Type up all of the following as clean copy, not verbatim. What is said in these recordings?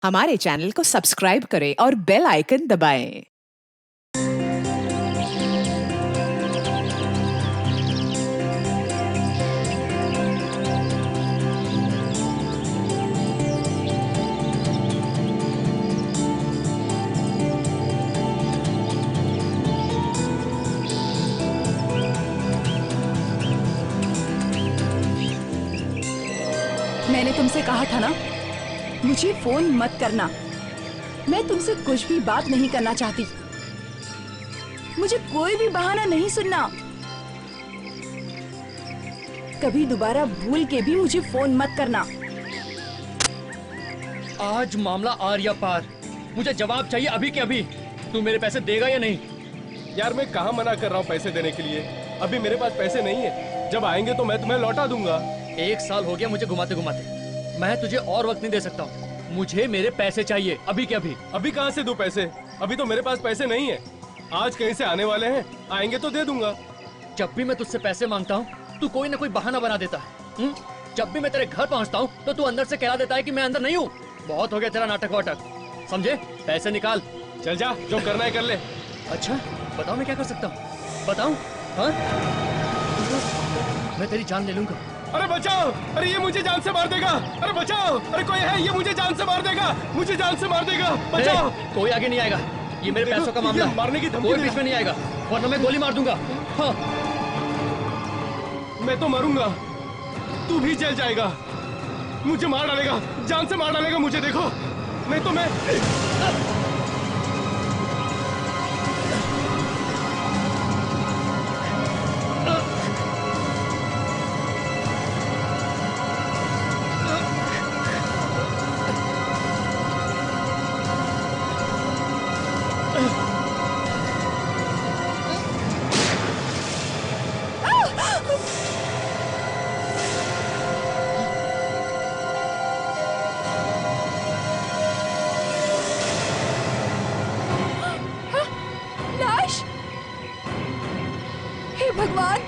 हमारे चैनल को सब्सक्राइब करें और बेल आइकन दबाएं। मैंने तुमसे कहा था ना, मुझे फोन मत करना। मैं तुमसे कुछ भी बात नहीं करना चाहती। मुझे कोई भी बहाना नहीं सुनना। कभी दोबारा भूल के भी मुझे फोन मत करना। आज मामला आर्या पार। मुझे जवाब चाहिए अभी के अभी। तू मेरे पैसे देगा या नहीं? यार मैं कहाँ मना कर रहा हूँ पैसे देने के लिए। अभी मेरे पास पैसे नहीं है। जब आएंगे तो मैं तुम्हें लौटा दूंगा। 1 साल हो गया मुझे घुमाते घुमाते। मैं तुझे और वक्त नहीं दे सकता हूँ। मुझे मेरे पैसे चाहिए अभी के अभी। अभी कहाँ से दूं पैसे? अभी तो मेरे पास पैसे नहीं है। आज कहीं से आने वाले हैं, आएंगे तो दे दूंगा। जब भी मैं तुझसे पैसे मांगता हूँ तू कोई ना कोई बहाना बना देता है। जब भी मैं तेरे घर पहुँचता हूँ तो तू अंदर से कहला देता है कि मैं अंदर नहीं हूँ। बहुत हो गया तेरा नाटक वाटक, समझे? पैसे निकाल। चल जा, जो करना है कर ले। अच्छा बताओ मैं क्या कर सकता हूँ? बताऊँ? हाँ मैं तेरी जान ले लूंगा। अरे बचाओ! अरे ये मुझे जान से मार देगा। अरे बचाओ! अरे कोई है, ये मुझे जान से मार देगा। मुझे जान से मार देगा। बचाओ! कोई आगे नहीं आएगा। ये मेरे पैसों का मामला है। मारने की धमकी कोई बीच में नहीं आएगा वरना मैं गोली मार दूंगा। हाँ मैं तो मरूंगा, तू भी जल जाएगा। मुझे मार डालेगा, जान से मार डालेगा मुझे। देखो नहीं तो मैं लाश! हे भगवान,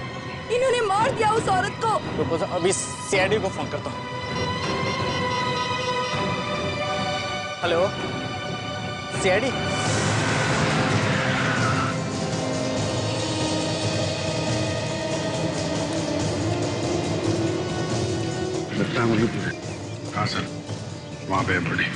इन्होंने मार दिया उस औरत को। रुको अभी सीआईडी को फोन करता हूँ। Hello CID. लगता है मुझे पूरे। हाँ सर, वहाँ पे बड़ी।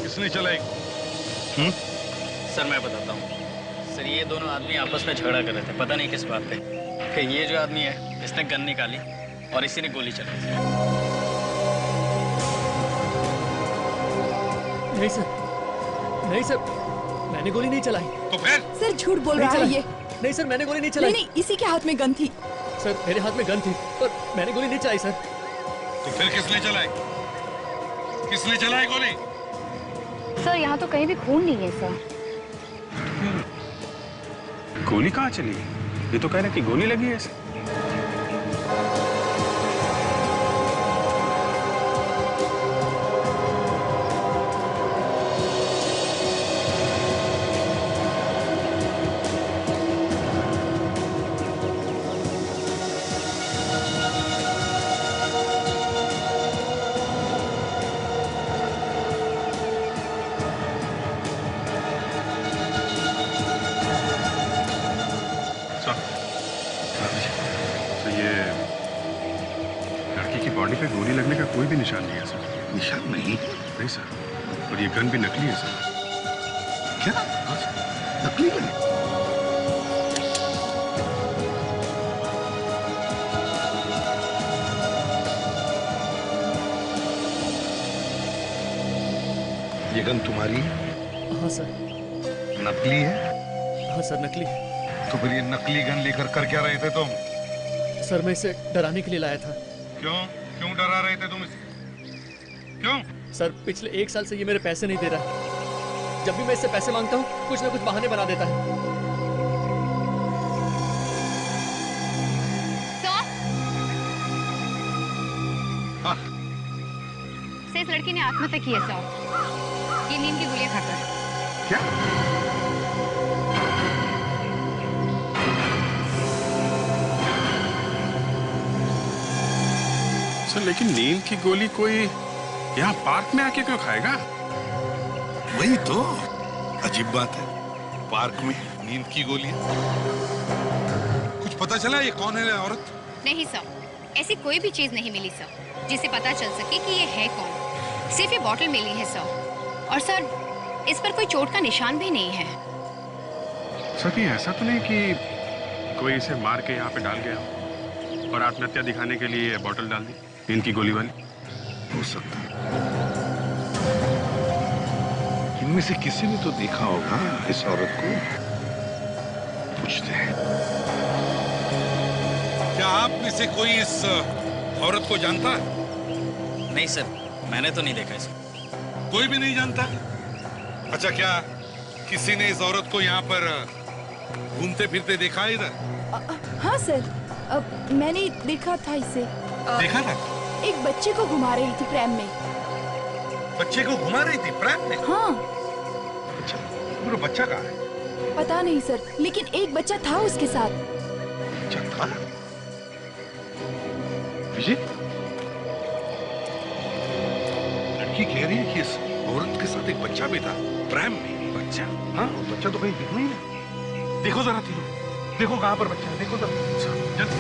किसने चलाई? सर मैं बताता हूँ। सर ये दोनों आदमी आपस में झगड़ा कर रहे थे, पता नहीं किस बात पे। फिर ये जो आदमी है इसने गन निकाली और इसी ने गोली चलाई। नहीं सर, नहीं सर, मैंने गोली नहीं चलाई। तो फिर? सर झूठ बोल रहा है ये। नहीं सर मैंने गोली नहीं चलाई। नहीं, इसी के हाथ में गन थी। सर मेरे हाथ में गन थी पर मैंने गोली नहीं चलाई सर। तो फिर किसने चलाई? किसने चलाई गोली? सर यहाँ तो कहीं भी खून नहीं है सर। गोली कहाँ चली? ये तो कह रहे कि गोली लगी है इसे। तो ये लड़की की बॉडी पे गोली लगने का कोई भी निशान नहीं है सर। निशान नहीं? नहीं सर, और ये गन भी नकली है सर। क्या? हाँ सर, नकली गन? ये गन तुम्हारी है? हाँ सर। नकली है? हाँ सर नकली। तो फिर ये नकली गन लेकर कर क्या रहे थे तुम? सर मैं इसे डराने के लिए लाया था। क्यों? क्यों डरा रहे थे तुम इसे? क्यों? सर पिछले 1 साल से ये मेरे पैसे नहीं दे रहा। जब भी मैं इससे पैसे मांगता हूँ कुछ ना कुछ बहाने बना देता है। इस लड़के ने आत्महत्या की है सर, ये नींद की गोलियां खाकर। क्या? सर लेकिन नींद की गोली कोई यहाँ पार्क में आके क्यों खाएगा? वही तो अजीब बात है, पार्क में नींद की गोलियां। कुछ पता चला ये कौन है औरत? नहीं सर, ऐसी कोई भी चीज नहीं मिली सर जिससे पता चल सके कि ये है कौन। सिर्फ ये बॉटल मिली है सर, और सर इस पर कोई चोट का निशान भी नहीं है। सर ये ऐसा तो नहीं कि कोई इसे मार के यहाँ पे डाल गया और आत्महत्या दिखाने के लिए बॉटल डाल दी नींद की गोली वाली? हो सकता है इनमें से किसी ने तो देखा होगा इस औरत को। पूछते हैं। क्या आप में से कोई इस औरत को जानता है? नहीं सर, मैंने तो नहीं देखा इसे। कोई भी नहीं जानता? अच्छा, क्या किसी ने इस औरत को यहाँ पर घूमते फिरते देखा है इधर? हाँ सर, मैंने देखा था इसे। देखा था? एक बच्चे को घुमा रही थी प्रैम में। बच्चे को घुमा रही थी प्रैम में? हाँ। अच्छा, पूरा बच्चा कहाँ है? पता नहीं सर, लेकिन एक बच्चा था उसके साथ। बच्चा था? विजय, लड़की कह रही है कि इस औरत के साथ एक बच्चा भी था प्रैम में। बच्चा? हाँ, बच्चा तो कहीं दिख नहीं रहा। देखो जरा तीनों, देखो कहाँ पर बच्चा है, देखो जरा जल्दी।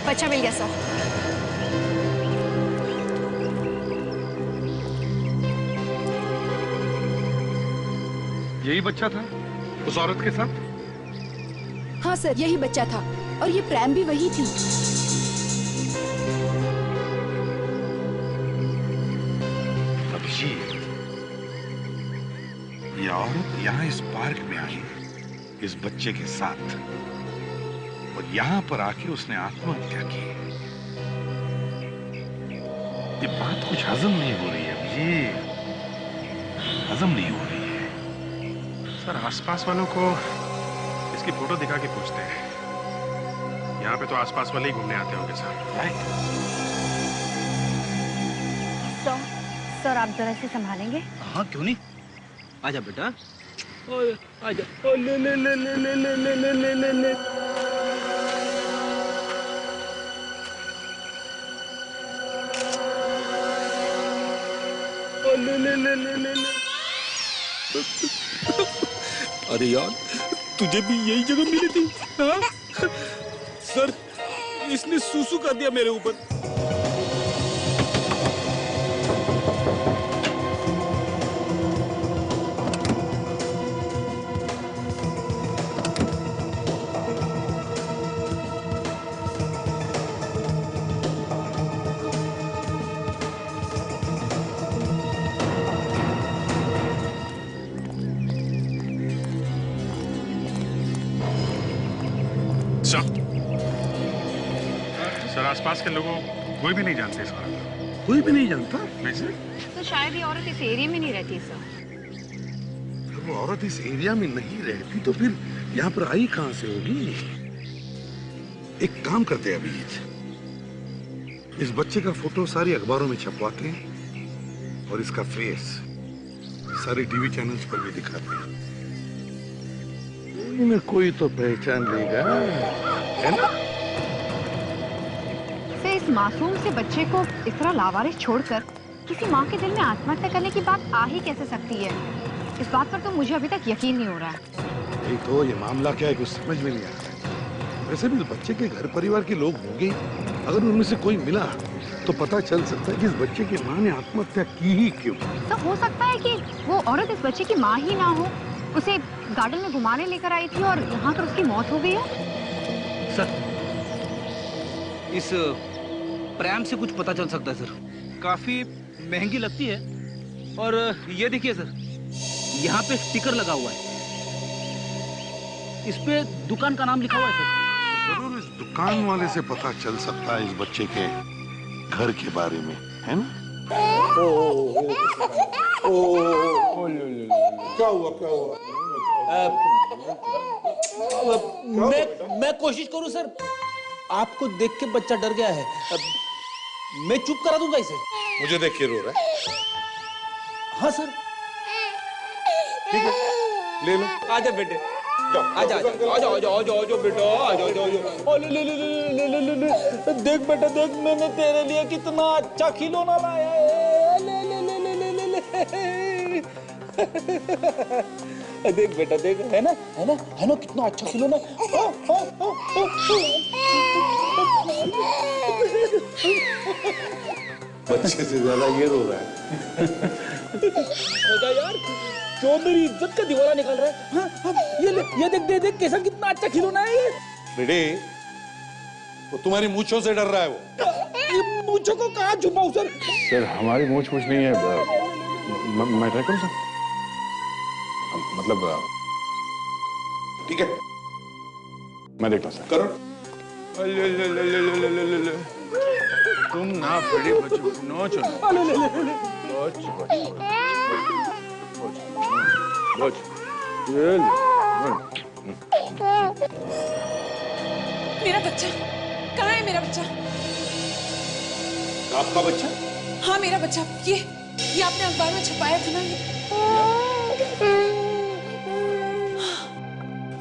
बच्चा मिल गया सर। यही बच्चा था उस औरत के साथ? हाँ सर, यही बच्चा था, और ये प्रैम भी वही थी। अभिजीत, ये औरत यहाँ इस पार्क में आई इस बच्चे के साथ, और यहाँ पर आके उसने आत्महत्या की। ये बात कुछ हजम नहीं हो रही है अभिजीत, हजम नहीं हो रही है। सर आसपास वालों को इसकी फोटो दिखा के पूछते हैं। यहाँ पे तो आसपास वाले ही घूमने आते होंगे सर। राइट। सर आप जरा इसे संभालेंगे? हाँ क्यों नहीं, आजा बेटा। आजा। ले ले ले ले ले ले ले ले ले ले ले। ले ले ले ले ले ले। अरे यार, तुझे भी यही जगह मिली थी? हाँ? सर, इसने सूसू कर दिया मेरे ऊपर। सर आसपास के लोगों कोई भी नहीं जानते इस औरत को? कोई भी नहीं जानता? नहीं सर। तो शायद ये औरत इस एरिया में नहीं रहती सर। वो औरत इस एरिया में नहीं रहती तो फिर यहाँ पर आई कहाँ से होगी? एक काम करते हैं अभिजीत, इस बच्चे का फोटो सारी अखबारों में छपवाते हैं और इसका फेस सारे टीवी चैनल्स पर भी दिखाते हैं। कोई न कोई तो पहचान लेगा, है ना? सर इस मासूम से बच्चे को इस तरह लावारिस छोड़कर किसी माँ के दिल में आत्महत्या करने की बात आ ही कैसे सकती है? इस बात पर तो मुझे अभी तक यकीन नहीं हो रहा है। यही तो, ये मामला क्या है कुछ समझ में नहीं आ रहा है। वैसे भी इस बच्चे के घर परिवार के लोग होंगे, अगर उनमें से कोई मिला तो पता चल सकता है कि इस बच्चे की माँ ने आत्महत्या की ही क्यों। तो हो सकता है कि वो औरत इस बच्चे की माँ ही ना हो, उसे गार्डन में घुमाने लेकर आई थी और यहाँ पर उसकी मौत हो गई हो। सर, इस प्रैम से कुछ पता चल सकता है सर। काफी महंगी लगती है। और ये देखिए सर, यहाँ पे स्टिकर लगा हुआ है, इस पे दुकान का नाम लिखा हुआ है सर। जरूर इस दुकान वाले से पता चल सकता है इस बच्चे के घर के बारे में, है ना? क्या हुआ क्या हुआ? मैं कोशिश करूं सर, आपको देख के बच्चा डर गया है, मैं चुप करा दूंगा इसे। मुझे देख के रो रहा है? हाँ सर। ठीक है, ले लो। आजा बेटे, आजा आजा आजा आजा आजा आजा बेटा, आजा आजा आजा। ले ले ले ले ले ले ले, देख बेटा देख, मैंने तेरे लिए कितना अच्छा खिलौना लाया है। ले ले ले ले ले ले ले। देख बेटा देख, है ना है ना है ना, कितना अच्छा खिलौना। बच्चे से ज्यादा ये रो रहा है। होगा यार, क्यों मेरी इज्जत का दीवाना निकाल रहा है? हाँ, हाँ, ये ले, ये देख देख देख, कैसा कितना अच्छा खिलौना है ये। बेटे, वो तुम्हारी मूंछों से डर रहा है वो। ये मूंछों को कहाँ छुपाऊं सर? सर हमारी मूछ नहीं है। मैं ट्राई करूं सर? मतलब ठीक है, मैं देखता हूं सर। करो। तुम ना बड़े बच्चों नो चलो। मेरा बच्चा कहाँ है? मेरा बच्चा? आपका बच्चा? हाँ मेरा बच्चा, ये आपने अखबार में छपाया था ना?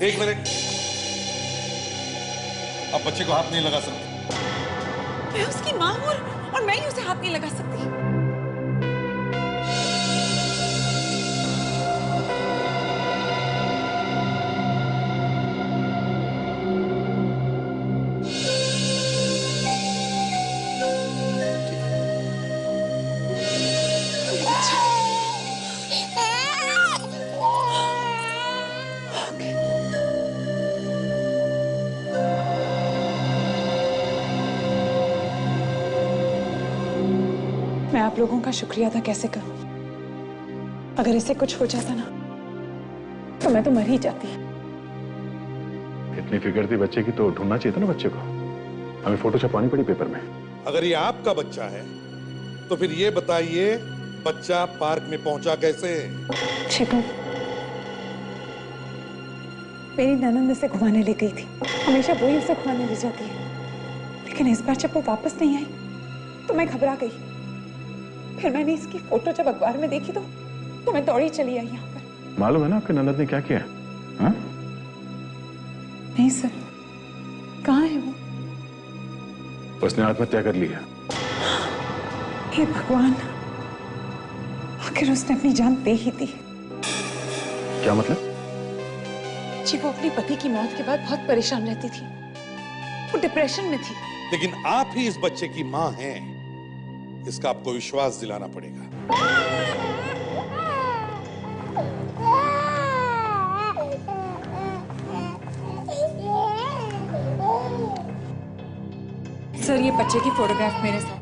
एक मिनट, आप बच्चे को हाथ नहीं लगा सकते। मैं उसकी माँ हूँ और मैं ही उसे हाथ नहीं लगा सकती। मैं आप लोगों का शुक्रिया अदा कैसे करूं? अगर इसे कुछ हो जाता ना तो मैं तो मर ही जाती। इतनी फिक्र थी बच्चे की तो ढूंढना चाहिए था ना बच्चे को। हमें फोटो छपवानी पड़ी पेपर में। अगर ये आपका बच्चा है तो फिर ये बताइए, बच्चा पार्क में पहुंचा कैसे? शिखर, मेरी ननंद उसे घुमाने ले गई थी। हमेशा वो ही उसे घुमाने ले जाती है, लेकिन इस बार जब वो वापस नहीं आई तो मैं घबरा गई। फिर मैंने इसकी फोटो जब अखबार में देखी तो मैं दौड़ी चली आई यहाँ पर। मालूम है ना आपके ननद ने क्या किया? हाँ? नहीं सर, कहाँ है वो? उसने आत्महत्या कर ली है। हे भगवान, आखिर उसने अपनी जान दे ही दी। क्या मतलब? जी वो अपने पति की मौत के बाद बहुत परेशान रहती थी, वो डिप्रेशन में थी। लेकिन आप ही इस बच्चे की मां हैं, इसका आपको विश्वास दिलाना पड़ेगा। सर ये बच्चे की फोटोग्राफ मेरे साथ,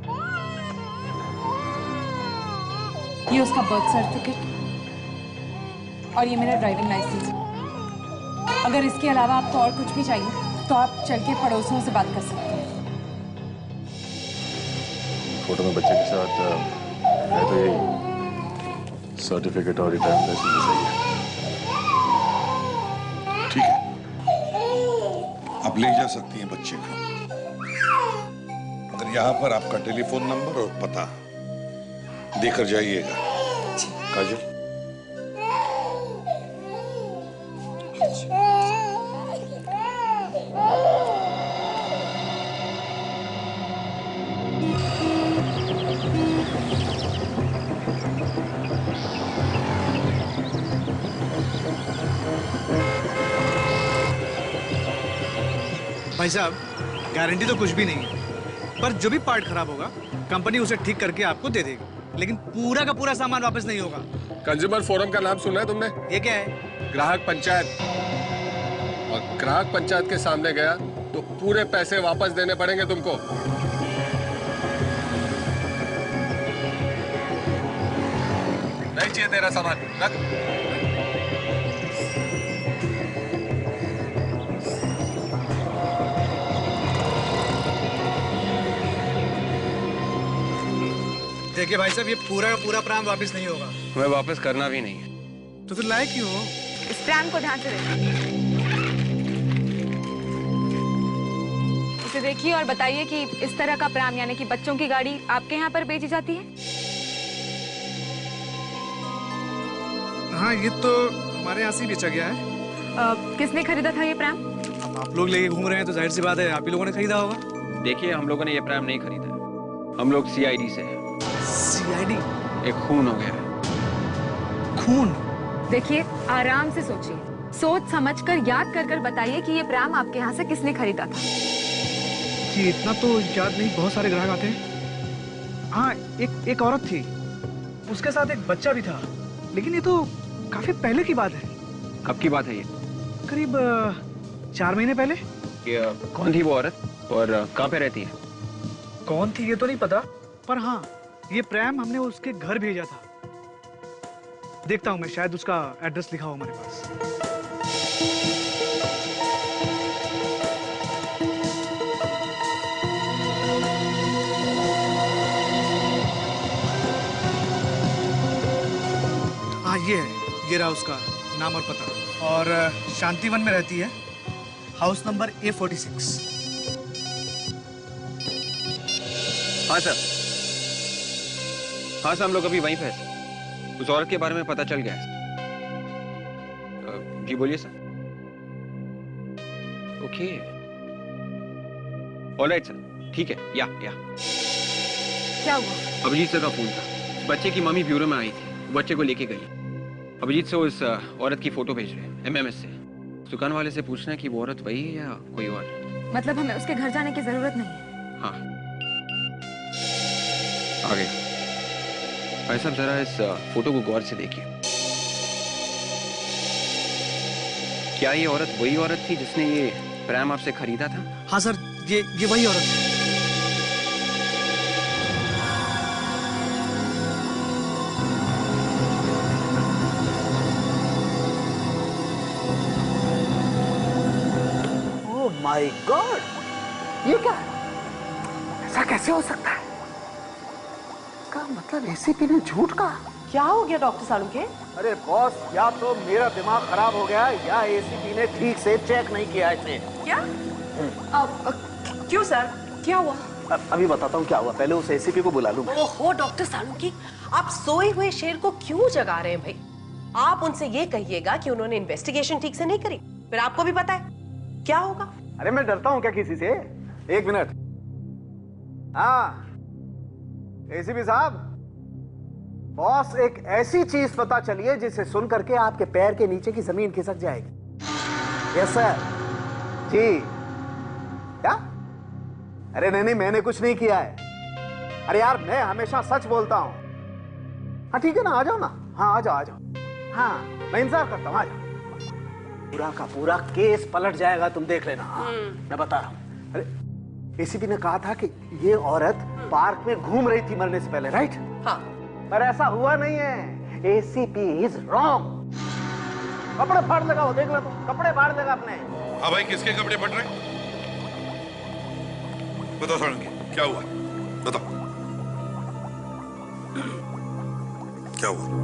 ये उसका बर्थ सर्टिफिकेट और ये मेरा ड्राइविंग लाइसेंस। अगर इसके अलावा आपको और कुछ भी चाहिए तो आप चल के पड़ोसियों से बात कर सकते हैं। फोटो में बच्चे के साथ है तो यही सर्टिफिकेट और ड्राइविंग लाइसेंस सही है। ठीक है, आप ले जा सकती हैं बच्चे को, मगर यहाँ पर आपका टेलीफोन नंबर और पता देकर जाइएगा। काजल, भाई साहब, गारंटी तो कुछ भी नहीं है, पर जो भी पार्ट खराब होगा कंपनी उसे ठीक करके आपको दे देगी, लेकिन पूरा का पूरा सामान वापस नहीं होगा। कंज्यूमर फोरम का नाम सुना है तुमने? ये क्या है? ग्राहक पंचायत। और ग्राहक पंचायत के सामने गया तो पूरे पैसे वापस देने पड़ेंगे तुमको। नहीं चाहिए तेरा सामान, रख। देखिए भाई साहब, ये पूरा का पूरा प्राम वापस नहीं होगा। मैं वापस करना भी नहीं है। तो फिर लाए क्यों हो? इस प्राम को ध्यान से देखिए, इसे देखिए और बताइए कि इस तरह का प्राम यानी कि बच्चों की गाड़ी आपके यहाँ पर बेची जाती है? हाँ, ये तो हमारे यहाँ से बेचा गया है। किसने खरीदा था ये प्राम? अब आप लोग लेके घूम रहे हैं तो जाहिर सी बात है आप ही लोगों ने खरीदा होगा। देखिए, हम लोगों ने ये प्राम नहीं खरीदा। हम लोग सीआईडी से हैं। सीआईडी? एक खून हो गया है। खून? देखिए, आराम से सोचिए, सोच समझकर याद कर कर बताइए कि ये प्राम आपके यहाँ से किसने खरीदा था। जी इतना तो याद नहीं, बहुत सारे ग्राहक आते हैं। हाँ, एक औरत थी, उसके साथ एक बच्चा भी था, लेकिन ये तो काफी पहले की बात है। कब की बात है ये? करीब 4 महीने पहले। ये कौन थी वो औरत और कहाँ पे रहती है? कौन थी ये तो नहीं पता, पर हाँ, ये प्रैम हमने उसके घर भेजा था। देखता हूँ मैं, शायद उसका एड्रेस लिखा हो हमारे पास। हाँ, ये है, ये रहा उसका नाम और पता। और शांतिवन में रहती है, हाउस नंबर A46। हाँ सर, हाँ सर, हम लोग अभी वहीं पे हैं। उस औरत के बारे में पता चल गया है। जी बोलिए सर। ओके, ऑलराइट सर, ठीक है। या क्या हुआ? अभिजीत सर का फोन था। बच्चे की मम्मी ब्यूरो में आई थी, बच्चे को लेके गई। अभिजीत से उस औरत की फोटो भेज रहे हैं MMS से। दुकान वाले से पूछना है कि वो औरत वही है या कोई और। मतलब हमें उसके घर जाने की जरूरत नहीं है? हाँ, आगे भाई साहब, जरा इस फोटो को गौर से देखिए। क्या ये औरत वही औरत थी जिसने ये प्रैम आपसे खरीदा था? हाँ सर, ये वही औरत है। ओह माय गॉड, ये क्या है? ऐसा कैसे हो सकता है? का मतलब एसीपी ने झूठ कहा? क्या हो गया डॉक्टर सालुंके? अरे बॉस, या तो मेरा दिमाग खराब हो गया या एसीपी ने ठीक से चेक नहीं किया इसे। क्या? क्यों सर, क्या हुआ? अभी बताता हूँ क्या हुआ, पहले उस एसीपी को बुला लूं। ओहो डॉक्टर सालुंके, आप सोए हुए शेर को क्यों जगा रहे हैं भाई? आप उनसे ये कहिएगा कि उन्होंने इन्वेस्टिगेशन ठीक से नहीं करी, फिर आपको भी पता है क्या होगा। अरे मैं डरता हूँ क्या किसी से? एक मिनट। हाँ एसीपी साहब, बॉस, एक ऐसी चीज पता चली है जिसे सुन करके आपके पैर के नीचे की जमीन खिसक जाएगी। Yes sir. जी। क्या? अरे नहीं, मैंने कुछ नहीं किया है। अरे यार, मैं हमेशा सच बोलता हूं। हाँ ठीक है ना, आ जाओ ना। हाँ आ जाओ। हाँ मैं इंतजार करता हूँ, आ जाओ। पूरा का पूरा केस पलट जाएगा, तुम देख लेना। मैं बता रहा हूँ। अरे एसीपी ने कहा था कि ये औरत पार्क में घूम रही थी मरने से पहले, राइट? हाँ। पर ऐसा हुआ नहीं है। ACP is wrong. कपड़े फाड़ लगा, वो देख लो, कपड़े फाड़ लगा अपने। हाँ भाई, किसके कपड़े फट रहे? बताओ सालुंके, क्या हुआ? बताओ क्या हुआ?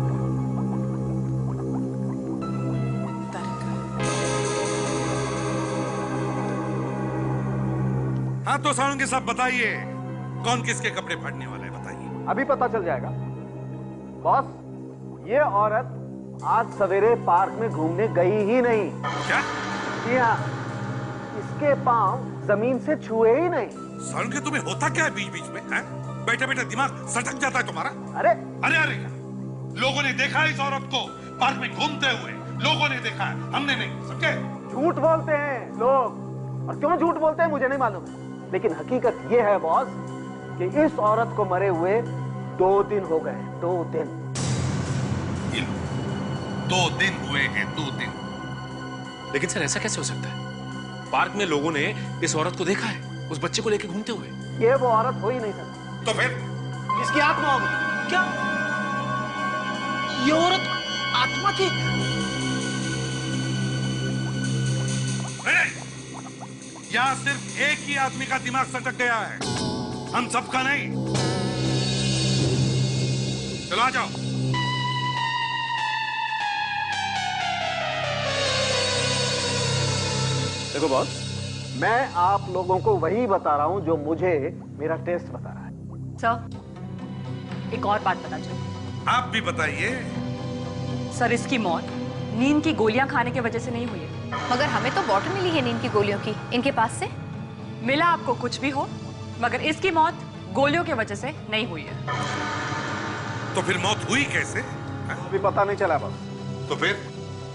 हाँ तो सालुंके साहब बताइए, कौन किसके कपड़े फाड़ने वाला है, बताइए। अभी पता चल जाएगा बॉस। ये औरत आज सवेरे पार्क में घूमने गई ही नहीं। क्या? जी हाँ, इसके पांव जमीन से छुए ही नहीं। सालुंके, तुम्हें होता क्या है बीच बीच में? बैठे बैठे दिमाग सटक जाता है तुम्हारा। अरे लोगों ने देखा इस औरत को पार्क में घूमते हुए, लोगों ने देखा है, हमने नहीं, समझे? झूठ बोलते हैं लोग, और क्यों झूठ बोलते हैं मुझे नहीं मालूम। लेकिन हकीकत ये है बॉस कि इस औरत को मरे हुए 2 दिन हो गए। 2 दिन। 2 दिन हुए हैं, 2 दिन। लेकिन सर ऐसा कैसे हो सकता है? पार्क में लोगों ने इस औरत को देखा है, उस बच्चे को लेकर घूमते हुए। ये वो औरत हो ही नहीं सकती। तो फिर इसकी आत्मा होगी। क्या ये औरत आत्मा थी? यहाँ सिर्फ एक ही आदमी का दिमाग सटक गया है, हम सबका नहीं। चलो आ जाओ। देखो बॉस, मैं आप लोगों को वही बता रहा हूं जो मुझे मेरा टेस्ट बता रहा है। सर, एक और बात पता चली। आप भी बताइए। सर, इसकी मौत नींद की गोलियां खाने की वजह से नहीं हुई है। मगर हमें तो बॉटल मिली है नींद की गोलियों की, इनके पास से। मिला आपको कुछ भी हो, मगर इसकी मौत गोलियों की वजह से नहीं हुई है। तो फिर मौत हुई कैसे? अभी पता नहीं चला बॉस। तो फिर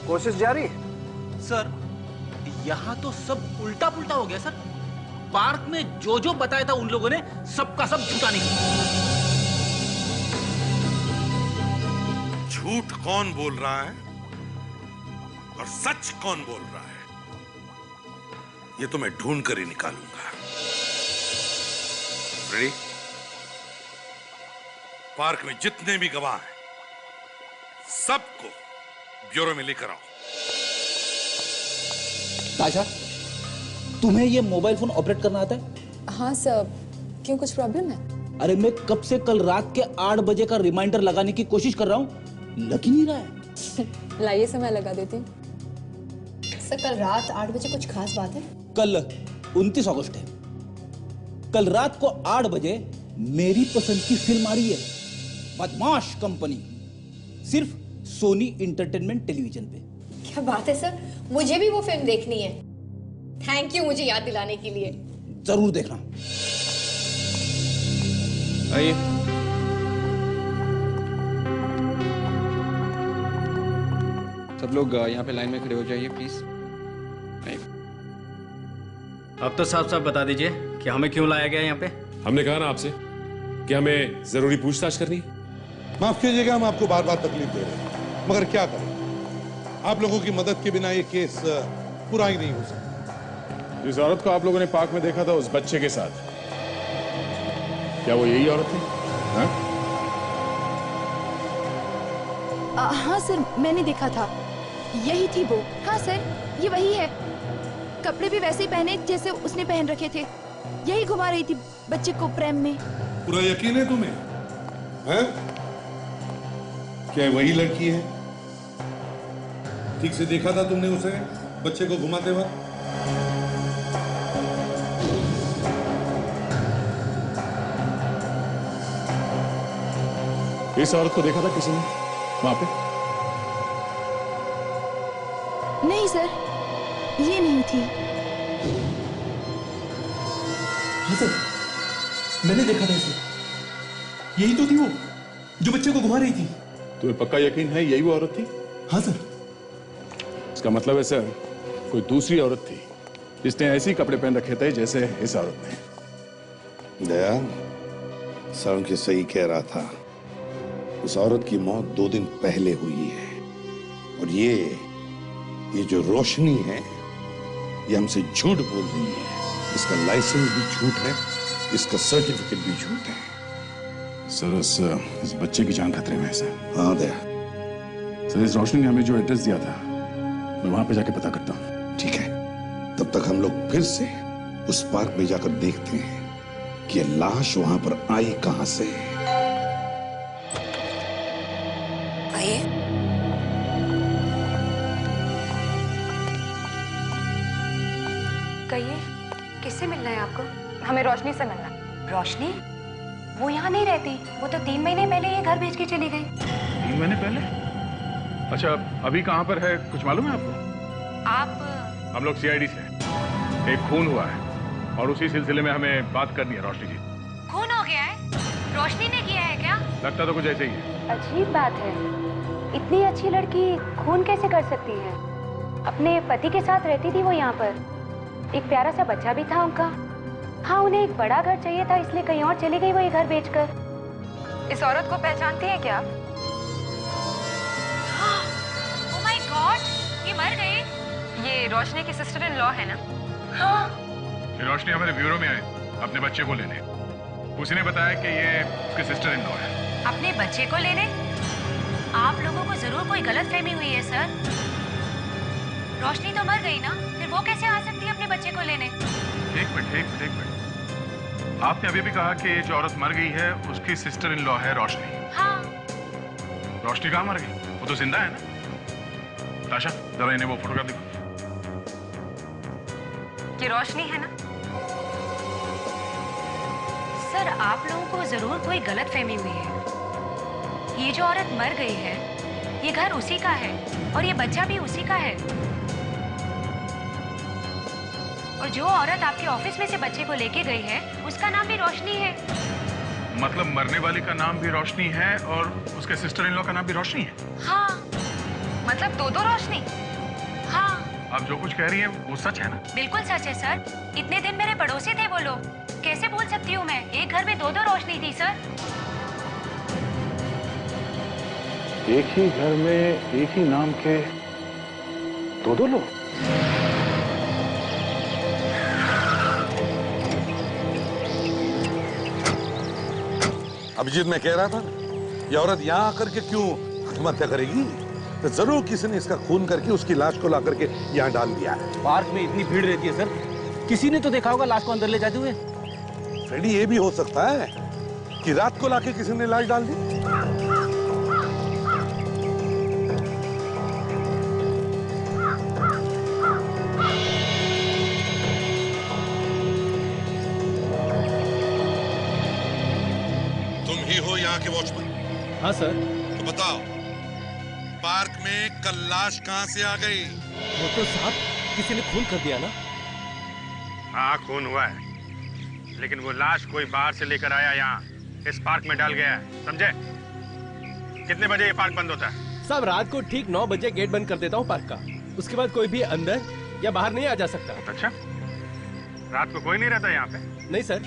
कोशिश जारी है। सर, यहाँ तो सब उल्टा पुल्टा हो गया सर। पार्क में जो जो बताया था उन लोगों ने सबका सब झूठा निकला। झूठ कौन बोल रहा है और सच कौन बोल रहा है, ये तो मैं ढूंढ कर ही निकालूंगा। रेडी? पार्क में जितने भी गवाह हैं, सबको ब्यूरो में लेकर आओ। ताशा, तुम्हें ये मोबाइल फोन ऑपरेट करना आता है? हाँ सर। क्यों, कुछ प्रॉब्लम है? अरे मैं कब से कल रात के 8 बजे का रिमाइंडर लगाने की कोशिश कर रहा हूँ, लग ही नहीं रहा है। लाइए से मैं लगा देती हूँ। सर, कल रात 8 बजे कुछ खास बात है? कल 29 अगस्त है। कल रात को 8 बजे मेरी पसंद की फिल्म आ रही है, बदमाश कंपनी, सिर्फ सोनी इंटरटेनमेंट टेलीविजन पे। क्या बात है सर, मुझे भी वो फिल्म देखनी है। थैंक यू मुझे याद दिलाने के लिए। जरूर देखना। आइए। सब लोग यहाँ पे लाइन में खड़े हो जाइए प्लीज। अब तो साफ साफ बता दीजिए कि हमें क्यों लाया गया यहाँ पे। हमने कहा ना आपसे कि हमें जरूरी पूछताछ करनी है। माफ कीजिएगा, हम आपको बार बार तकलीफ दे रहे हैं, मगर क्या करें, आप लोगों की मदद के बिना ये केस पूरा ही नहीं हो सकता। जिस औरत को आप लोगों ने पार्क में देखा था उस बच्चे के साथ, क्या वो यही औरत थी? हाँ सर, मैंने देखा था, यही थी वो। हाँ सर, ये वही है। कपड़े भी वैसे ही पहने जैसे उसने पहन रखे थे। यही घुमा रही थी बच्चे को प्रेम में। पूरा यकीन है तुम्हें? हैं? क्या वही लड़की है? ठीक से देखा था तुमने उसे बच्चे को घुमाते वक्त? इस औरत को देखा था किसी ने वहां पे? नहीं सर, ये नहीं थी। हाँ सर, मैंने देखा था इसे। यही तो थी वो जो बच्चे को घुमा रही थी। तुम्हें पक्का यकीन है यही वो औरत थी? हाँ सर। इसका मतलब है सर, कोई दूसरी औरत थी जिसने ऐसे ही कपड़े पहन रखे थे जैसे इस औरत ने। दया, सर सही कह रहा था। इस औरत की मौत 2 दिन पहले हुई है, और ये जो रोशनी है ये हमसे झूठ बोल रही है। इसका लाइसेंस भी झूठ है, इसका सर्टिफिकेट भी झूठ है। सर, इस बच्चे की जान खतरे में है सर। हाँ दया। सर, इस रोशनी ने हमें जो एड्रेस दिया था, मैं वहां पे जाके पता करता हूँ। ठीक है, तब तक हम लोग फिर से उस पार्क में जाकर देखते हैं कि ये लाश वहां पर आई कहां से। आइए। कहिए, किससे मिलना है आपको? हमें रोशनी से मिलना है। रोशनी? वो यहाँ नहीं रहती। वो तो 3 महीने पहले ये घर भेज के चली गई। 3 महीने पहले? अच्छा, अभी कहाँ पर है कुछ मालूम है आपको? आप? हम लोग CID से हैं। एक खून हुआ है और उसी सिलसिले में हमें बात करनी है रोशनी जी। खून हो गया है? रोशनी ने किया है क्या? लगता तो कुछ ऐसे ही है। अजीब बात है, इतनी अच्छी लड़की खून कैसे कर सकती है? अपने पति के साथ रहती थी वो यहाँ पर, एक प्यारा सा बच्चा भी था उनका। हाँ, उन्हें एक बड़ा घर चाहिए था, इसलिए कहीं और चली गई वो ये घर बेचकर। इस औरत को पहचानती हैं क्या आप? ओह माय गॉड, ये मर गई। ये रोशनी की सिस्टर इन लॉ है ना? हाँ। ये रोशनी हमारे ब्यूरो में आई अपने बच्चे को लेने। उसने बताया कि ये उसके सिस्टर इन लॉ है। अपने बच्चे को लेने? आप लोगों को जरूर कोई गलतफहमी हुई है सर। रोशनी तो मर गई ना, फिर वो कैसे आ सकती है अपने बच्चे को लेने? एक मिनट। आपने अभी भी कहा कि ये जो औरत मर गई है उसकी सिस्टर इन लॉ है रोशनी। हाँ। रोशनी कहाँ मर गई? वो तो जिंदा है ना? ताशा, जरा इन्हें वो फोटोग्राफ दिखा। ये रोशनी है ना? सर, आप लोगों को जरूर कोई गलतफहमी हुई है। ये जो औरत मर गई है, ये घर उसी का है और ये बच्चा भी उसी का है। और जो औरत आपके ऑफिस में से बच्चे को लेके गई है, उसका नाम भी रोशनी है। मतलब मरने वाली का नाम भी रोशनी है और उसके सिस्टर इन लॉ का नाम भी रोशनी है? हाँ। मतलब दो रोशनी? हाँ। आप जो कुछ कह रही हैं वो सच है ना? बिल्कुल सच है सर। इतने दिन मेरे पड़ोसी थे वो लोग। कैसे भूल सकती हूँ मैं? एक घर में दो रोशनी थी सर। एक ही घर में एक ही नाम के दो लोग? अभिजीत, मैं कह रहा था ये औरत यहाँ आकर के क्यों आत्महत्या करेगी? तो जरूर किसी ने इसका खून करके उसकी लाश को ला करके यहाँ डाल दिया है। पार्क में इतनी भीड़ रहती है सर, किसी ने तो देखा होगा लाश को अंदर ले जाते हुए। फ्रेडी, ये भी हो सकता है कि रात को लाके किसी ने लाश डाल दी। तुम ही हो यहाँ के वॉचमैन? हाँ सर। तो बताओ, पार्क में कल लाश कहाँ से आ गई? वो तो साहब किसी ने खून कर दिया ना। हाँ, खून हुआ है, लेकिन वो लाश कोई बाहर से लेकर आया यहाँ इस पार्क में डाल गया है, समझे? कितने बजे ये पार्क बंद होता है? साहब रात को ठीक 9 बजे गेट बंद कर देता हूँ पार्क का। उसके बाद कोई भी अंदर या बाहर नहीं आ जा सकता। अच्छा, रात को कोई नहीं रहता यहाँ पे? नहीं सर,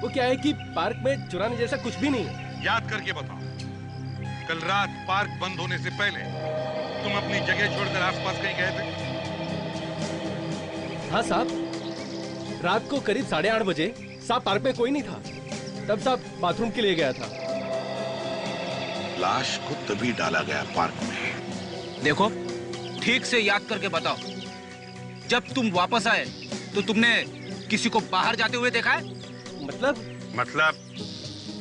वो क्या है कि पार्क में चुराने जैसा कुछ भी नहीं है। याद करके बताओ, कल रात पार्क बंद होने से पहले तुम अपनी जगह छोड़कर आसपास कहीं गए थे? हाँ साहब, रात को करीब 8:30 बजे साहब पार्क में कोई नहीं था। तब साहब बाथरूम के लिए गया था। लाश को तभी डाला गया पार्क में। देखो, ठीक से याद करके बताओ, जब तुम वापस आए तो तुमने किसी को बाहर जाते हुए देखा है? मतलब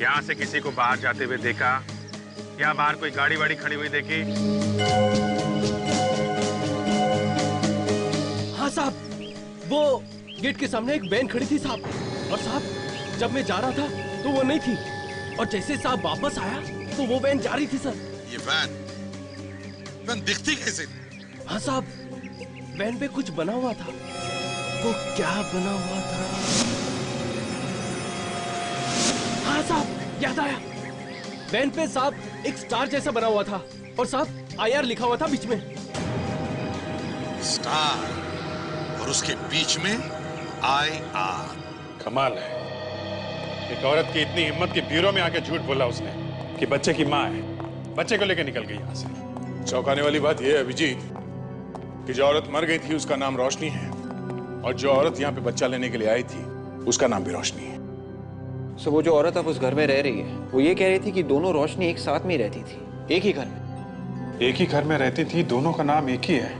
यहाँ से किसी को बाहर जाते हुए देखा या बाहर कोई गाड़ी वाड़ी खड़ी हुई देखी? हाँ साहब, वो गेट के सामने एक वैन खड़ी थी साहब, और साहब जब मैं जा रहा था तो वो नहीं थी, और जैसे साहब वापस आया तो वो वैन जा रही थी सर। ये वैन दिखती कैसे? हाँ साहब, वैन पे कुछ बना हुआ था। वो क्या बना हुआ था? हाँ साहब, याद आया। वैन पे साहब एक स्टार जैसा बना हुआ था, और साहब IR लिखा हुआ था बीच में। स्टार और उसके बीच में IR। कमाल है, एक औरत की इतनी हिम्मत कि ब्यूरो में आके झूठ बोला उसने कि बच्चे की माँ है, बच्चे को लेकर निकल गई यहाँ से। चौंकाने वाली बात यह है अभिजीत कि जो औरत मर गई थी उसका नाम रोशनी है, और जो औरत यहाँ पे बच्चा लेने के लिए आई थी उसका नाम भी रोशनी है। सो वो जो औरत अब उस घर में रह रही है, वो ये कह रही थी कि दोनों रोशनी एक साथ में रहती थी, एक ही घर में। एक ही घर में रहती थी, दोनों का नाम एक ही है,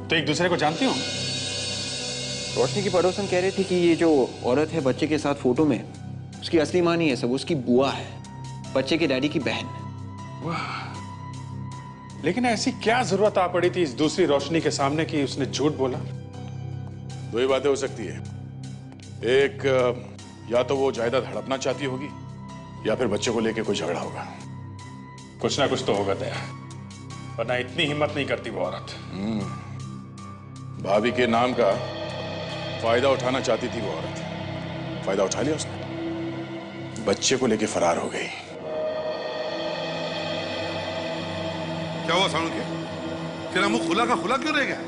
तो एक दूसरे को जानती हो? रोशनी की पड़ोसन कह रही थी कि ये जो औरत है बच्चे के साथ फोटो में, उसकी असली माँ नहीं है, सब उसकी बुआ है, बच्चे के डैडी की बहन। लेकिन ऐसी क्या जरूरत आ पड़ी थी इस दूसरी रोशनी के सामने कि उसने झूठ बोला? दो ही बातें हो सकती है, एक या तो वो जायदाद हड़पना चाहती होगी, या फिर बच्चे को लेके कोई झगड़ा होगा। कुछ ना कुछ तो होगा दया, वरना इतनी हिम्मत नहीं करती वो औरत। भाभी के नाम का फायदा उठाना चाहती थी वो औरत, फायदा उठा लिया उसने, बच्चे को लेके फरार हो गई। क्या हुआ सानू के? तेरा मुंह खुला का खुला क्यों रह गया?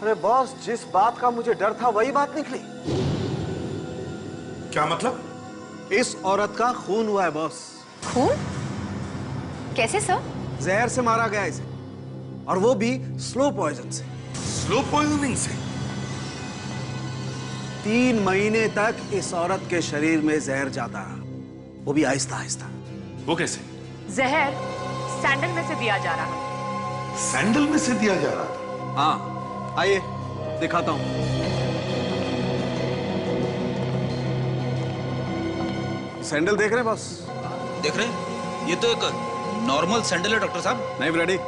अरे बॉस, जिस बात का मुझे डर था वही बात निकली। क्या मतलब? इस औरत का खून हुआ है बॉस। खून? कैसे सर? जहर से मारा गया इसे, और वो भी स्लो पॉइजन से। स्लो पॉइजनिंग से? 3 महीने तक इस औरत के शरीर में जहर जाता रहा, वो भी आहिस्ता आहिस्ता। वो कैसे? जहर सैंडल में से दिया जा रहा। सैंडल में से दिया जा रहा था? हाँ, आइए दिखाता हूं। सैंडल देख रहे हैं बॉस? देख रहे हैं? ये तो एक नॉर्मल सैंडल है डॉक्टर साहब। नहीं ब्रेडी,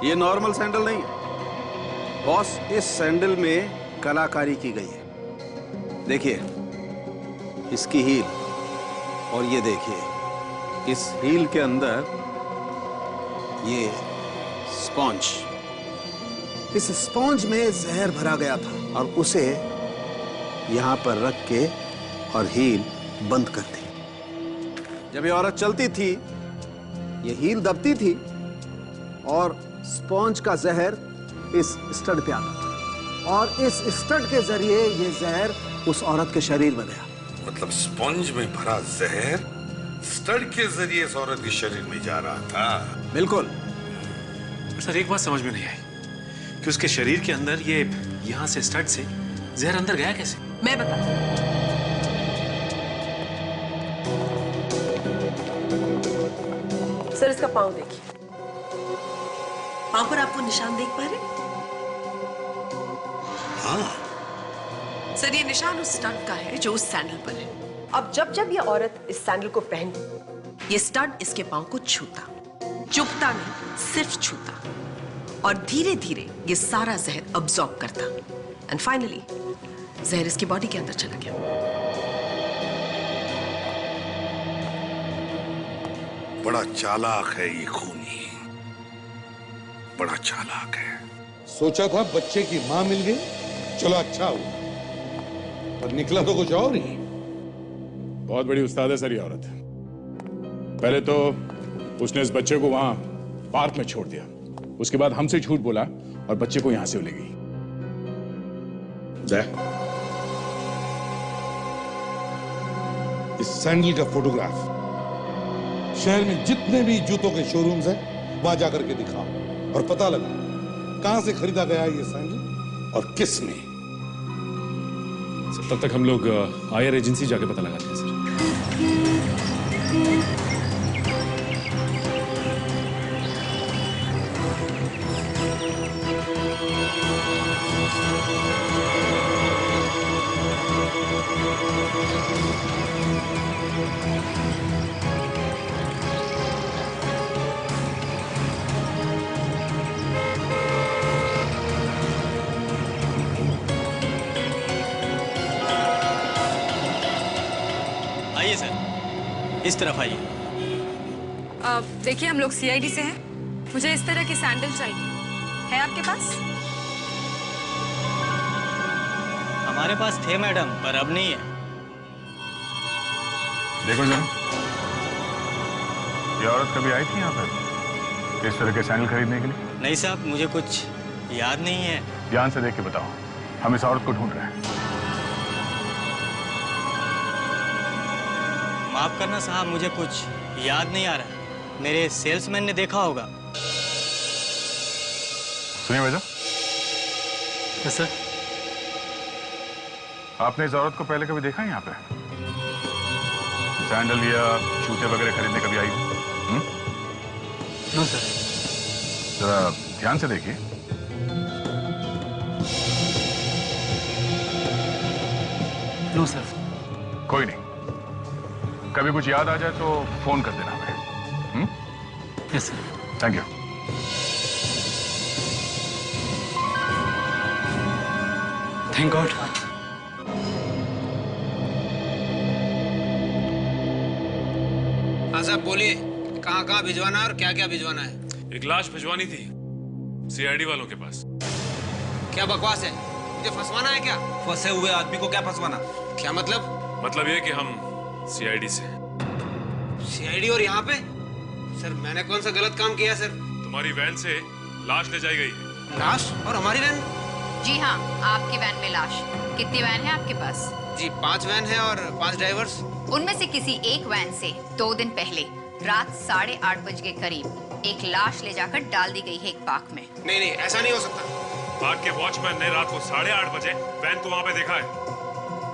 ये नॉर्मल सैंडल नहीं है बॉस। इस सैंडल में कलाकारी की गई है। देखिए इसकी हील, और ये देखिए इस हील के अंदर ये स्पॉन्ज। इस स्पॉन्ज में जहर भरा गया था और उसे यहां पर रख के और हील बंद कर दी। जब ये औरत चलती थी, ये हील दबती थी और स्पॉन्ज का जहर इस स्टड पे आता था, और इस स्टड के जरिए ये जहर उस औरत के शरीर में गया। मतलब स्पंज में भरा जहर स्टड के जरिए इस औरत के शरीर में जा रहा था? बिल्कुल। सर एक बात समझ में नहीं आई कि उसके शरीर के अंदर ये यहाँ से स्टड से जहर अंदर गया कैसे? मैं बताती हूँ। सर इसका पांव देखिए, पांव पर आप वो निशान देख पा रहे? हाँ। सर ये निशान उस स्टड का है जो उस सैंडल पर है। अब जब जब ये औरत इस सैंडल को पहनती, ये स्टड इसके पांव को छूता, चुभता नहीं, सिर्फ छूता, और धीरे धीरे ये सारा जहर अब्सॉर्ब करता, एंड फाइनली जहर इसकी बॉडी के अंदर चला गया। बड़ा चालाक है ये खूनी, बड़ा चालाक है। सोचा था बच्चे की मां मिल गई, चलो अच्छा हुआ, पर निकला तो कुछ और ही। बहुत बड़ी उस्ताद है सर ये औरत। पहले तो उसने इस बच्चे को वहां पार्क में छोड़ दिया, उसके बाद हमसे झूठ बोला और बच्चे को यहां से ले गई। इस सैंडल का फोटोग्राफ शहर में जितने भी जूतों के शोरूम्स हैं वहां जाकर के दिखाओ और पता लगा कहां से खरीदा गया है ये सैंडल और किसने। तब तक हम लोग आईआर एजेंसी जाके पता लगाते हैं सर। आइए सर, इस तरफ आइए। देखिए हम लोग सीआईडी से हैं, मुझे इस तरह की सैंडल चाहिए, है आपके पास? हमारे पास थे मैडम, पर अब नहीं है। देखो जरा, ये औरत कभी आई थी यहाँ पर इस तरह के सैंडल खरीदने के लिए? नहीं साहब, मुझे कुछ याद नहीं है। ध्यान से देख के बताओ, हम इस औरत को ढूंढ रहे हैं। माफ करना साहब, मुझे कुछ याद नहीं आ रहा। मेरे सेल्समैन ने देखा होगा। सुनिए भैया। Yes sir. आपने इस औरत को पहले कभी देखा है यहाँ पे? सैंडल या जूते वगैरह खरीदने कभी आई हो? No sir. जरा ध्यान से देखिए। No sir. कोई नहीं, कभी कुछ याद आ जाए तो फोन कर देना हमें। Yes sir. Thank you. Thank God. हाँ साहब बोलिए, कहाँ कहाँ भिजवाना है और क्या क्या भिजवाना है? एक लाश भिजवानी थी सीआईडी वालों के पास। क्या बकवास है? मुझे फंसवाना है क्या? फंसे हुए आदमी को क्या फंसवाना? क्या मतलब? मतलब ये कि हम सीआईडी से। सीआईडी और यहाँ पे? सर मैंने कौन सा गलत काम किया सर? तुम्हारी वैन से लाश ले जाई गई है। लाश? और हमारी वैन? जी हाँ, आपकी वैन में लाश। कितनी वैन है आपके पास? जी 5 वैन है और 5 ड्राइवर्स। उनमें से किसी एक वैन से 2 दिन पहले रात 8:30 बजे के करीब एक लाश ले जाकर डाल दी गई है एक पार्क में। नहीं नहीं, ऐसा नहीं हो सकता। पार्क के वॉचमैन ने रात को 8:30 बजे वैन को वहाँ पे देखा है।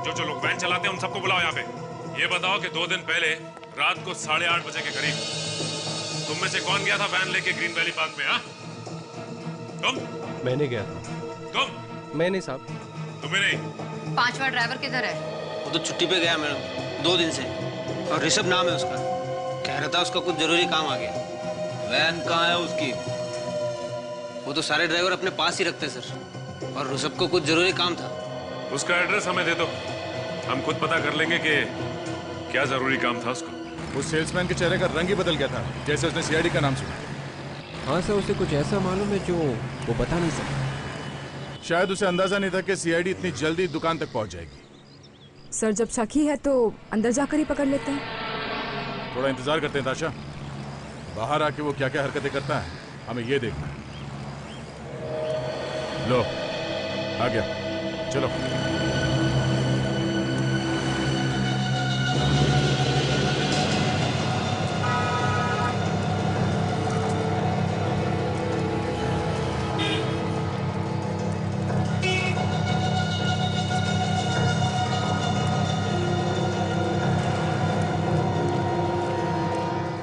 जो लोग वैन चलाते हैं उन सबको बुलाओ यहाँ पे। ये बताओ कि 2 दिन पहले रात को 8:30 बजे के करीब तुम में से कौन गया था वैन लेके ग्रीन वैली पार्क में? हाँ, तुम? मैंने गया था। तुम? मैंने साहब। तुम्हें नहीं? 5वां ड्राइवर किधर है? वो तो छुट्टी पे गया मैडम, 2 दिन से। और ऋषभ नाम है उसका। कह रहा था उसका कुछ जरूरी काम आ गया। वैन कहाँ है उसकी? वो तो सारे ड्राइवर अपने पास ही रखते सर। और ऋषभ को कुछ जरूरी काम था। उसका एड्रेस हमें दे दो, हम खुद पता कर लेंगे कि क्या जरूरी काम था उसको। उस सेल्समैन के चेहरे का रंग ही बदल गया था जैसे उसने सीआईडी का नाम सुना। हाँ सर, उसे कुछ ऐसा मालूम है जो वो बता नहीं सकता। शायद उसे अंदाजा नहीं था कि सीआईडी इतनी जल्दी दुकान तक पहुंच जाएगी। सर जब शक ही है तो अंदर जाकर ही पकड़ लेते हैं। थोड़ा इंतजार करते हैं ताशा, बाहर आके वो क्या क्या हरकतें करता है हमें ये देखना है। लो आ गया, चलो।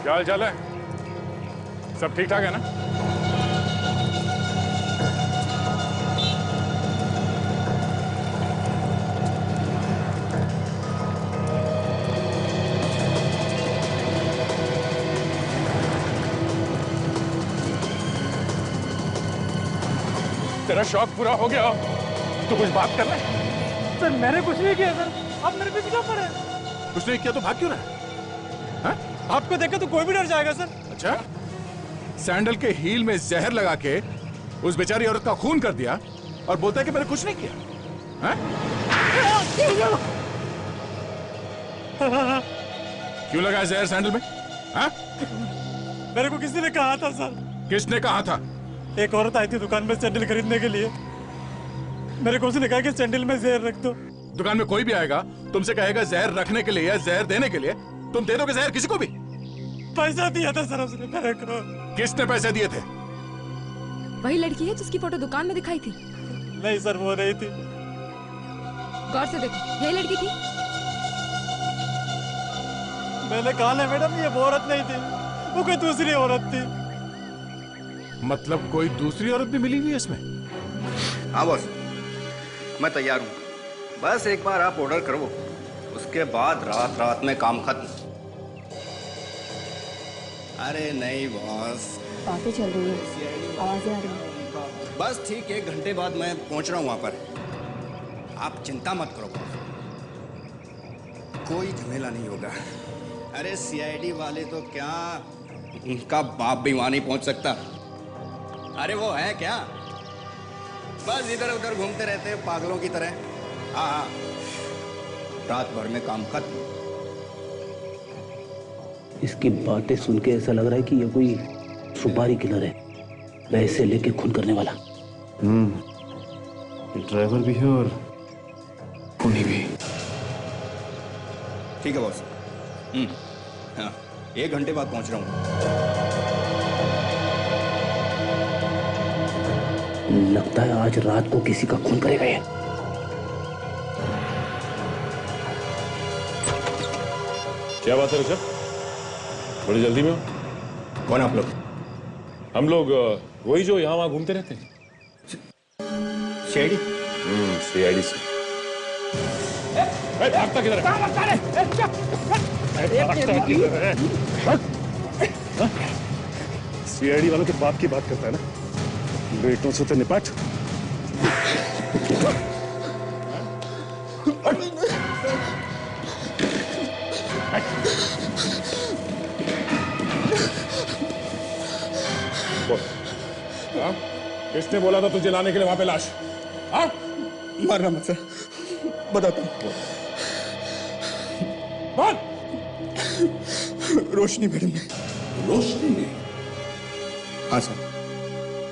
क्या हाल चाल है? सब ठीक ठाक है ना? तेरा शौक पूरा हो गया, तो कुछ बात कर ले। सर मैंने कुछ नहीं किया सर, आप मेरे पीछे क्यों पड़े? कुछ नहीं किया तो भाग क्यों रहा है? आपको देखा तो कोई भी डर जाएगा सर। अच्छा, सैंडल के हील में जहर लगा के उस बेचारी औरत का खून कर दिया और बोलता है कि मैंने कुछ नहीं किया। हैं? क्यों लगा जहर सैंडल में? हैं? मेरे को किसी ने कहा था सर। किसने कहा था? एक औरत आई थी दुकान में सैंडल खरीदने के लिए। मेरे को उसने कहा कि सैंडल में जहर रख दो। दुकान में कोई भी आएगा तुमसे कहेगा जहर रखने के लिए या जहर देने के लिए, तुम दे दोगे जहर किसी को भी? पैसा दिया था सर उसने मेरे को। किसने पैसे दिए थे? वही लड़की है जिसकी फोटो दुकान में दिखाई थी। नहीं सर, वो नहीं थी। गौर से देखो, यही लड़की थी। मैंने कहा ना मैडम, ये वो औरत नहीं थी, वो कोई दूसरी औरत थी। मतलब कोई दूसरी औरत भी मिली हुई है इसमें? हाँ बॉस, मैं तैयार हूँ। बस एक बार आप ऑर्डर करो, उसके बाद रात रात में काम खत्म। अरे नहीं बॉस, बातें चल रही है, आवाजें आ रही हैं। बस ठीक 1 घंटे बाद मैं पहुंच रहा हूँ वहाँ पर। आप चिंता मत करो बॉस, कोई झमेला नहीं होगा। अरे सीआईडी वाले तो क्या, उनका बाप भी वहाँ नहीं पहुँच सकता। अरे वो है क्या, बस इधर उधर घूमते रहते हैं पागलों की तरह। हाँ हाँ, रात भर में काम खत्म। इसकी बातें सुन के ऐसा लग रहा है कि ये कोई सुपारी किलर है, पैसे लेके खून करने वाला। ड्राइवर भी है और खूनी भी। ठीक है बॉस। हाँ, 1 घंटे बाद पहुंच रहा हूँ। लगता है आज रात को किसी का खून करेगा ये। क्या बात है ऋषभ, बड़ी जल्दी में हो? कौन आप लोग? हम लोग वही जो यहाँ वहाँ घूमते रहते हैं। सीआईडी? सीआईडी से। भागता किधर है? सीआईडी वालों के बाप की बात करता है ना, बेटों से तो निपट। किसने बोला था तुझे लाने के लिए वहां पे लाश? हाँ? मारना मत सर, बताता हूँ। रोशनी मैडम ने। रोशनी ने? हाँ सर।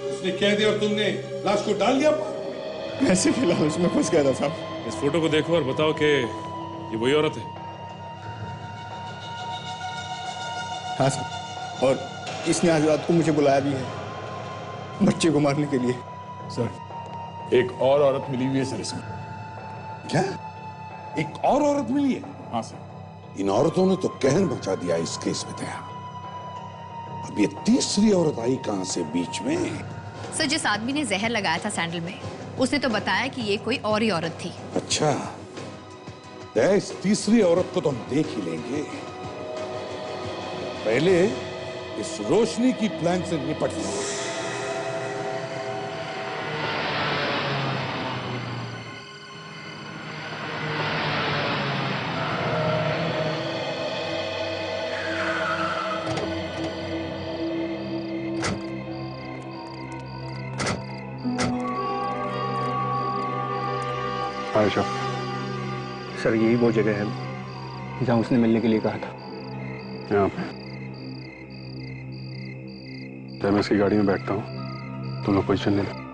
उसने कह दिया और तुमने लाश को डाल दिया? ऐसे ही लाश में फंस गया था साहब। इस फोटो को देखो और बताओ कि ये वही औरत है। हाँ सर, और इसने आज रात को मुझे बुलाया भी है बच्चे को मारने के लिए। सर, एक और औरत मिली हुई है सर इसमें। क्या? एक और औरत मिली है? हाँ सर। इन औरतों ने तो कहर मचा दिया इस केस में। दया, अब ये तीसरी औरत आई कहां से बीच में? सर, जिस आदमी ने जहर लगाया था सैंडल में, उसने तो बताया कि ये कोई और ही औरत थी। अच्छा, दया, इस तीसरी औरत को तो हम देख ही लेंगे। पहले इस रोशनी की प्लान से निपट लेंगे। आयशा, सर यही वो जगह है जहां उसने मिलने के लिए कहा था। यहाँ पे जब मैं इसकी गाड़ी में बैठता हूँ, तुम लोग पोजीशन ले लो।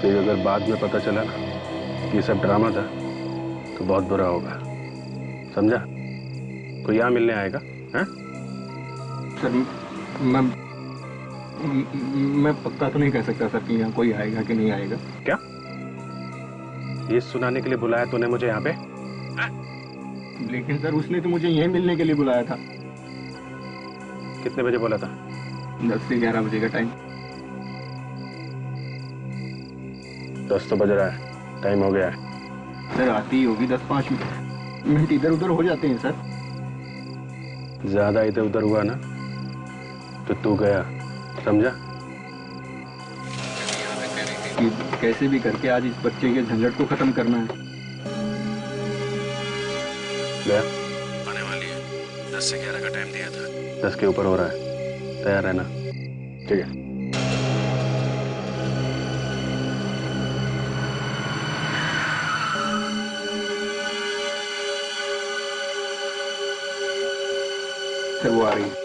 फिर अगर बाद में पता चला ना कि ये सब ड्रामा था तो बहुत बुरा होगा, समझा? कोई यहाँ मिलने आएगा? हैं? सर, मैं पक्का तो नहीं कह सकता सर कि यहाँ कोई आएगा कि नहीं आएगा। क्या? ये सुनाने के लिए बुलाया तूने मुझे यहाँ पे? लेकिन सर उसने तो मुझे यहीं मिलने के लिए बुलाया था। कितने बजे बोला था? 10 से 11 बजे का टाइम। 10 तो बज रहा है, टाइम हो गया है। सर आती ही होगी 10-5 मिनट इधर उधर हो जाते हैं सर। ज्यादा इधर उधर हुआ ना तो तू गया, समझा? कि कैसे भी करके आज इस बच्चे के झंझट को खत्म करना है। गया? आने वाली है। 10 से 11 का टाइम दिया था। 10 के ऊपर हो रहा है, तैयार रहना। ठीक है। सर वो आ रही है।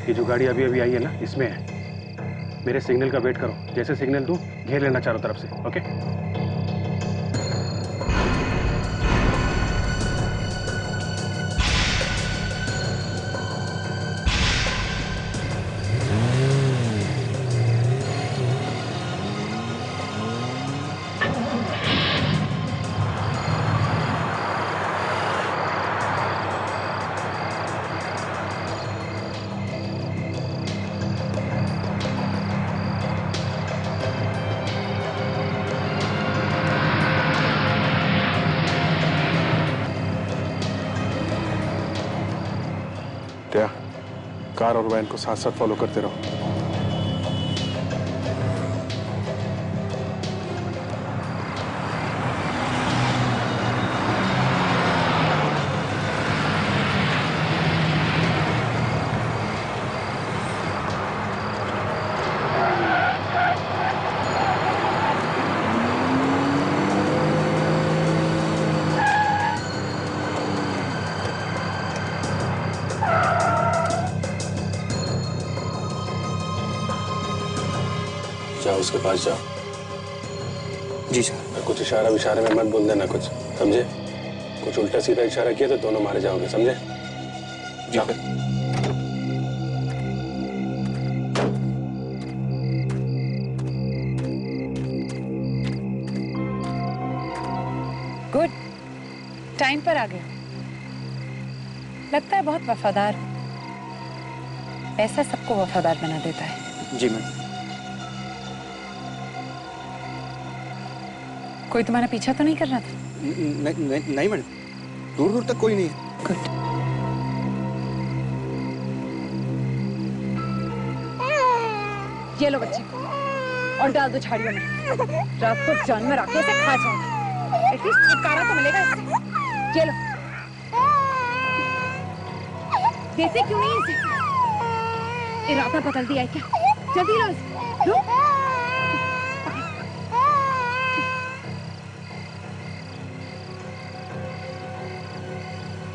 ये जो गाड़ी अभी अभी आई है ना, इसमें है। मेरे सिग्नल का वेट करो, जैसे सिग्नल दूं घेर लेना चारों तरफ से, ओके? क्या? कार और वैन को साथ साथ फॉलो करते रहो। जाओ उसके पास जाओ। जी सर। कुछ इशारे में मत बोल देना कुछ, समझे? कुछ उल्टा सीधा इशारा किया तो दोनों मारे जाओगे, समझे? जाओ। गुड, टाइम पर आ गए। लगता है बहुत वफादार। पैसा सबको वफादार बना देता है। जी मैम। कोई तुम्हारा पीछा तो नहीं कर रहा था? नहीं मैडम, दूर दूर तक कोई नहीं है। गुड। ये लो बच्चे को और डाल दो झाड़ियों में। रात को जानवर आके इसे खा जाएंगे। एटलीस्ट छुटकारा तो मिलेगा इससे। ये लो। देते क्यों नहीं इसे? इरादा बदल दिया है क्या? जल्दी लो लो।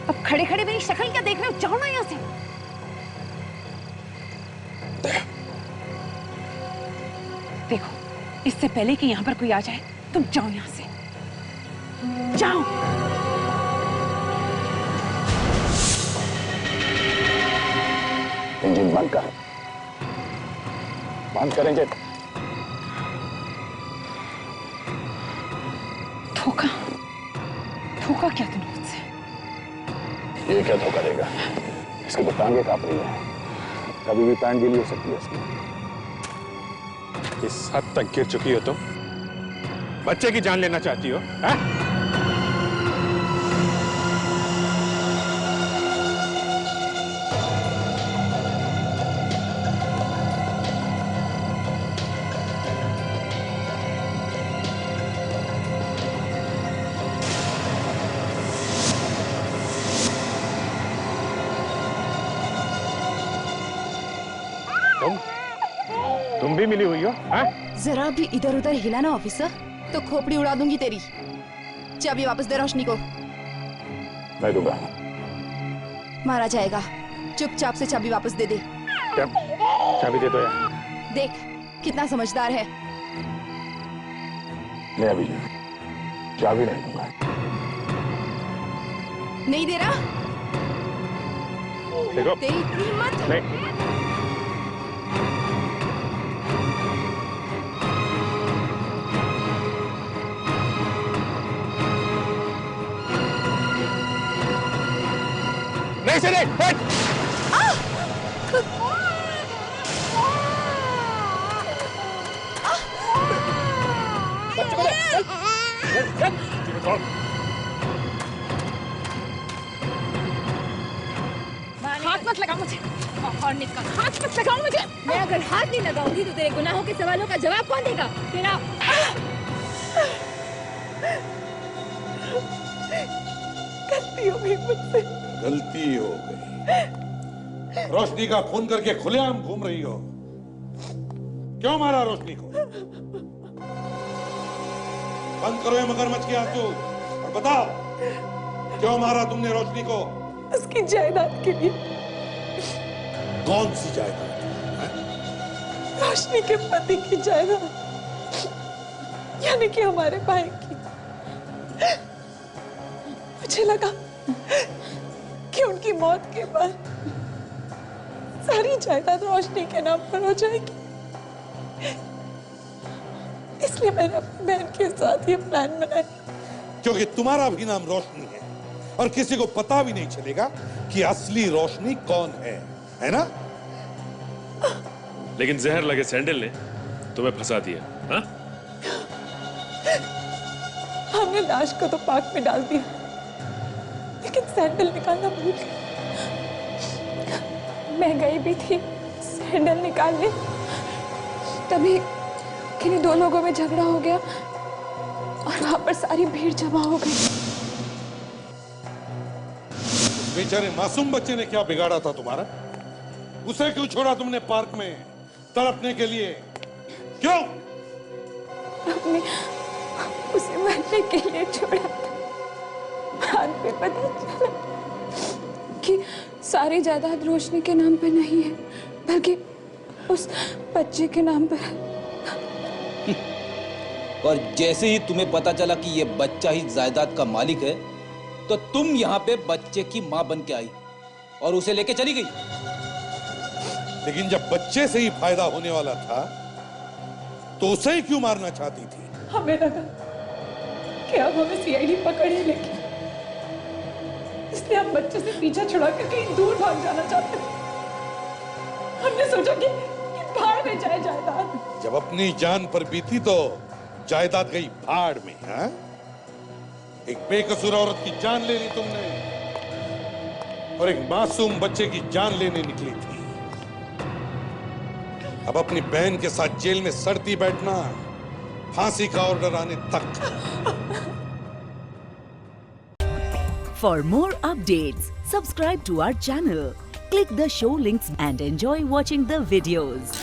अब खड़े खड़े मेरी शक्ल क्या देख रहे हो? जाओ ना यहाँ से। देखो, इससे पहले कि यहाँ पर कोई आ जाए, तुम जाओ यहाँ से, जाओ। इंजन बंद कर, बंद कर इंजन। धोखा, धोखा क्या तुमने मुझसे? ये क्या धोखा देगा? इसकी तो टांगे कांप रही है, कभी भी पैंट गीली हो सकती है इसकी। इस हद तक गिर चुकी हो तुम? बच्चे की जान लेना चाहती हो? है? तुम भी मिली हुई हो? जरा भी इधर उधर हिला ना ऑफिसर, तो खोपड़ी उड़ा दूंगी तेरी। चाबी वापस दे रोशनी को। मैं दूंगा। मारा जाएगा, चुपचाप से चाबी वापस दे दे। क्या? चाबी दे दो यार। देख कितना समझदार है। नहीं अभी चाबी नहीं दूंगा। नहीं दे रहा? देखो तेरी कीमत नहीं। नहीं से नहीं, हट! हाथ मत लगा मुझे, और निकल। हाथ मत लगाओ मुझे। मैं अगर हाथ नहीं लगाऊंगी तो तेरे गुनाहों के सवालों का जवाब कौन देगा? तेरा गलती हो गई मुझसे। गलती हो गई। रोशनी का खून करके खुलेआम घूम रही हो। क्यों मारा रोशनी को? बंद करो ये मगरमच्छ के आंसू और बताओ क्यों मारा तुमने रोशनी को? उसकी जायदाद के लिए। कौन सी जायदाद? रोशनी के पति की जायदाद, यानी कि हमारे भाई की। मुझे लगा कि उनकी मौत के बाद सारी जायदाद रोशनी के नाम पर हो जाएगी, इसलिए मैंने अपनी बहन के साथ ये प्लान बनाया। क्योंकि तुम्हारा भी नाम रोशनी है और किसी को पता भी नहीं चलेगा कि असली रोशनी कौन है ना? लेकिन जहर लगे सैंडल ने तुम्हें फंसा दिया। हाँ? हमने लाश को तो पार्क में डाल दिया, लेकिन सैंडल निकालना भूल गए। मैं गई भी थी सैंडल निकालने, तभी किन्हीं दो लोगों में झगड़ा हो गया और वहां पर सारी भीड़ जमा हो गई। बेचारे मासूम बच्चे ने क्या बिगाड़ा था तुम्हारा? उसे क्यों छोड़ा तुमने पार्क में तड़पने के लिए? क्यों? हमने उसे मरने के लिए छोड़ा था। बाद में पता चला कि सारी जायदाद रोशनी के नाम पर नहीं है, बल्कि उस बच्चे के नाम पर है। और जैसे ही तुम्हें पता चला कि ये बच्चा ही जायदाद का मालिक है, तो तुम यहाँ पे बच्चे की माँ बन के आई और उसे लेके चली गई। लेकिन जब बच्चे से ही फायदा होने वाला था तो उसे ही क्यों मारना चाहती थी? हमें लगा कि अब हमें सीआईडी पकड़े लेगी, इसलिए हम बच्चे से पीछा छुड़ा कर कहीं दूर भाग जाना चाहते थे। हमने सोचा कि भाड़ में जाए जायदाद। जब अपनी जान पर बीती तो जायदाद गई भाड़ में। हाँ? एक बेकसूर औरत की जान ले ली तुमने और एक मासूम बच्चे की जान लेने निकली थी। अब अपनी बहन के साथ जेल में सड़ती बैठना, फांसी का ऑर्डर आने तक। For more updates, subscribe to our channel, click the show links and enjoy watching the videos.